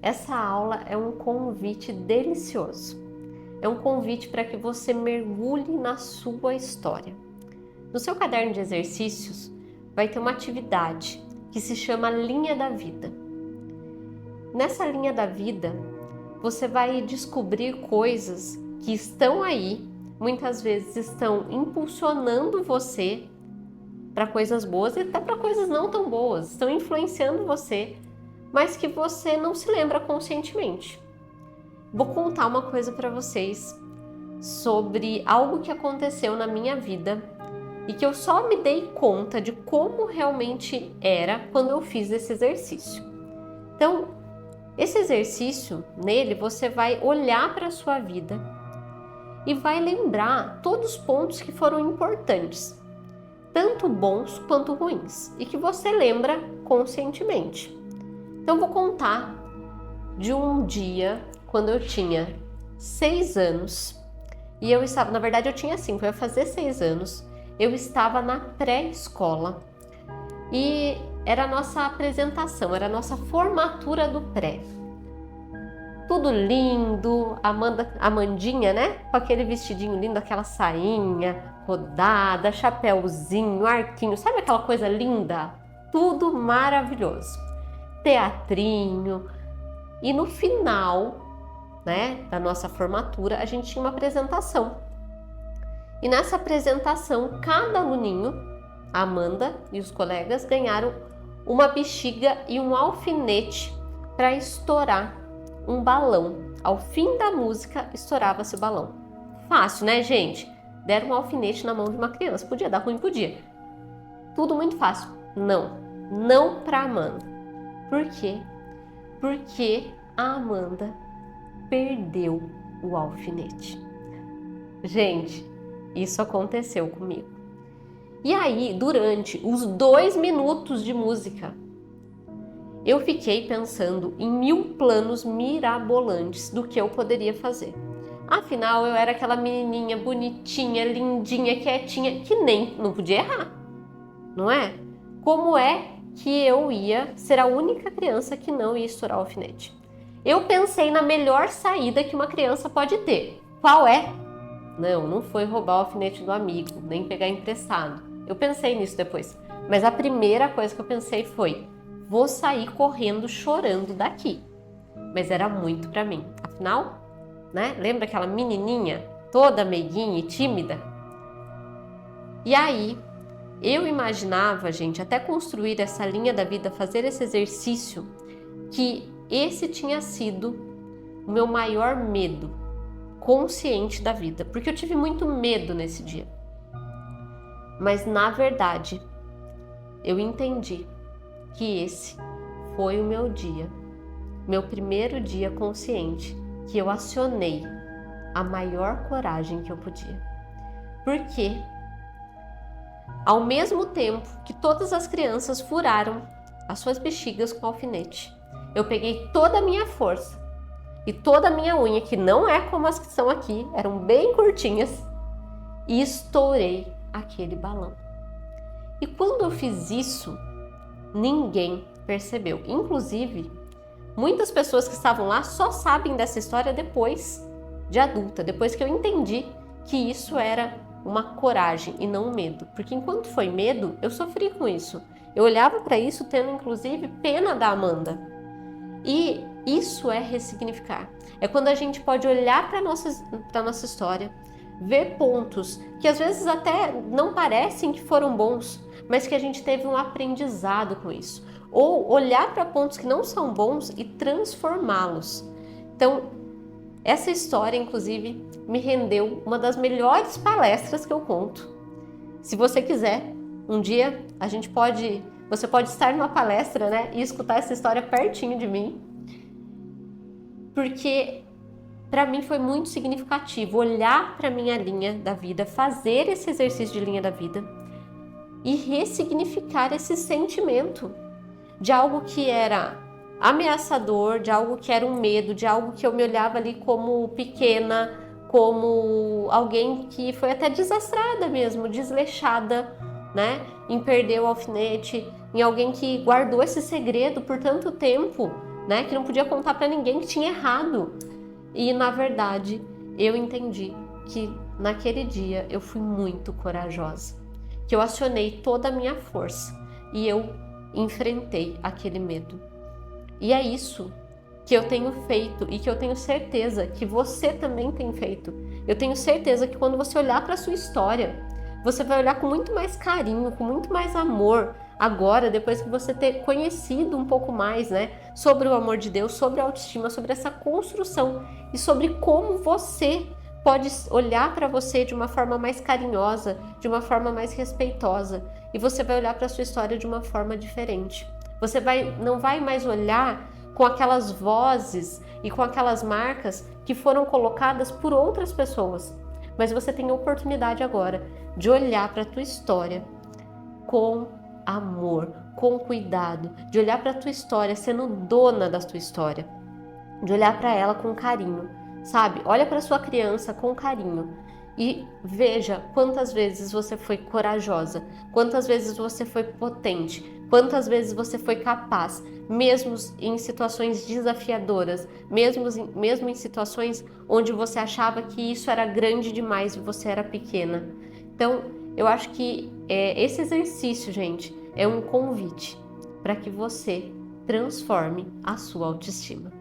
essa aula é um convite delicioso. É um convite para que você mergulhe na sua história. No seu caderno de exercícios vai ter uma atividade que se chama Linha da Vida. Nessa linha da vida, você vai descobrir coisas que estão aí, muitas vezes estão impulsionando você para coisas boas e até para coisas não tão boas, estão influenciando você, mas que você não se lembra conscientemente. Vou contar uma coisa para vocês sobre algo que aconteceu na minha vida e que eu só me dei conta de como realmente era quando eu fiz esse exercício. Então, esse exercício, nele você vai olhar para a sua vida e vai lembrar todos os pontos que foram importantes, tanto bons quanto ruins, e que você lembra conscientemente. Então, vou contar de um dia quando eu tinha 6 anos e eu estava, na verdade eu tinha 5, eu ia fazer 6 anos, eu estava na pré-escola e era a nossa apresentação, era a nossa formatura do pré. Tudo lindo, Amandinha, né? Com aquele vestidinho lindo, aquela sainha rodada, chapéuzinho, arquinho, sabe aquela coisa linda? Tudo maravilhoso. Teatrinho. E no final, né, da nossa formatura, a gente tinha uma apresentação. E nessa apresentação, cada aluninho, a Amanda e os colegas, ganharam uma bexiga e um alfinete para estourar um balão. Ao fim da música, estourava-se o balão. Fácil, né, gente? Deram um alfinete na mão de uma criança. Podia dar ruim? Podia. Tudo muito fácil. Não para Amanda. Por quê? Porque a Amanda perdeu o alfinete. Gente, isso aconteceu comigo. E aí, durante os 2 minutos de música, eu fiquei pensando em 1000 planos mirabolantes do que eu poderia fazer. Afinal, eu era aquela menininha bonitinha, lindinha, quietinha, que nem não podia errar, não é? Como é que eu ia ser a única criança que não ia estourar o alfinete? Eu pensei na melhor saída que uma criança pode ter. Qual é? Não foi roubar o alfinete do amigo, nem pegar emprestado. Eu pensei nisso depois. Mas a primeira coisa que eu pensei foi: vou sair correndo, chorando daqui. Mas era muito pra mim. Afinal, né? Lembra aquela menininha toda meiguinha e tímida? E aí, eu imaginava, gente, até construir essa linha da vida, fazer esse exercício, que esse tinha sido o meu maior medo consciente da vida, porque eu tive muito medo nesse dia. Mas na verdade, eu entendi que esse foi o meu dia, meu primeiro dia consciente, que eu acionei a maior coragem que eu podia. Porque ao mesmo tempo que todas as crianças furaram as suas bexigas com alfinete, eu peguei toda a minha força e toda a minha unha, que não é como as que são aqui, eram bem curtinhas, e estourei aquele balão. E quando eu fiz isso, ninguém percebeu. Inclusive, muitas pessoas que estavam lá só sabem dessa história depois de adulta, depois que eu entendi que isso era uma coragem e não um medo. Porque enquanto foi medo, eu sofri com isso. Eu olhava para isso tendo inclusive pena da Amanda. E isso é ressignificar. É quando a gente pode olhar para a nossa história, ver pontos que às vezes até não parecem que foram bons, mas que a gente teve um aprendizado com isso. Ou olhar para pontos que não são bons e transformá-los. Então, essa história, inclusive, me rendeu uma das melhores palestras que eu conto. Se você quiser, um dia você pode estar numa palestra, né, e escutar essa história pertinho de mim. Porque para mim foi muito significativo olhar para minha linha da vida, fazer esse exercício de linha da vida e ressignificar esse sentimento de algo que era ameaçador, de algo que era um medo, de algo que eu me olhava ali como pequena, como alguém que foi até desastrada mesmo, desleixada, né, em perder o alfinete, em alguém que guardou esse segredo por tanto tempo, né? Que não podia contar para ninguém que tinha errado. E na verdade, eu entendi que naquele dia eu fui muito corajosa, que eu acionei toda a minha força e eu enfrentei aquele medo. E é isso que eu tenho feito e que eu tenho certeza que você também tem feito. Eu tenho certeza que quando você olhar para a sua história, você vai olhar com muito mais carinho, com muito mais amor agora, depois que você ter conhecido um pouco mais, né, sobre o amor de Deus, sobre a autoestima, sobre essa construção e sobre como você pode olhar para você de uma forma mais carinhosa, de uma forma mais respeitosa, e você vai olhar para a sua história de uma forma diferente. Você não vai mais olhar com aquelas vozes e com aquelas marcas que foram colocadas por outras pessoas, mas você tem a oportunidade agora de olhar para a tua história com amor, com cuidado, de olhar para a tua história sendo dona da tua história, de olhar para ela com carinho, sabe? Olha para sua criança com carinho e veja quantas vezes você foi corajosa, quantas vezes você foi potente, quantas vezes você foi capaz, mesmo em situações desafiadoras, mesmo em situações onde você achava que isso era grande demais e você era pequena. Então, eu acho que esse exercício, gente, é um convite para que você transforme a sua autoestima.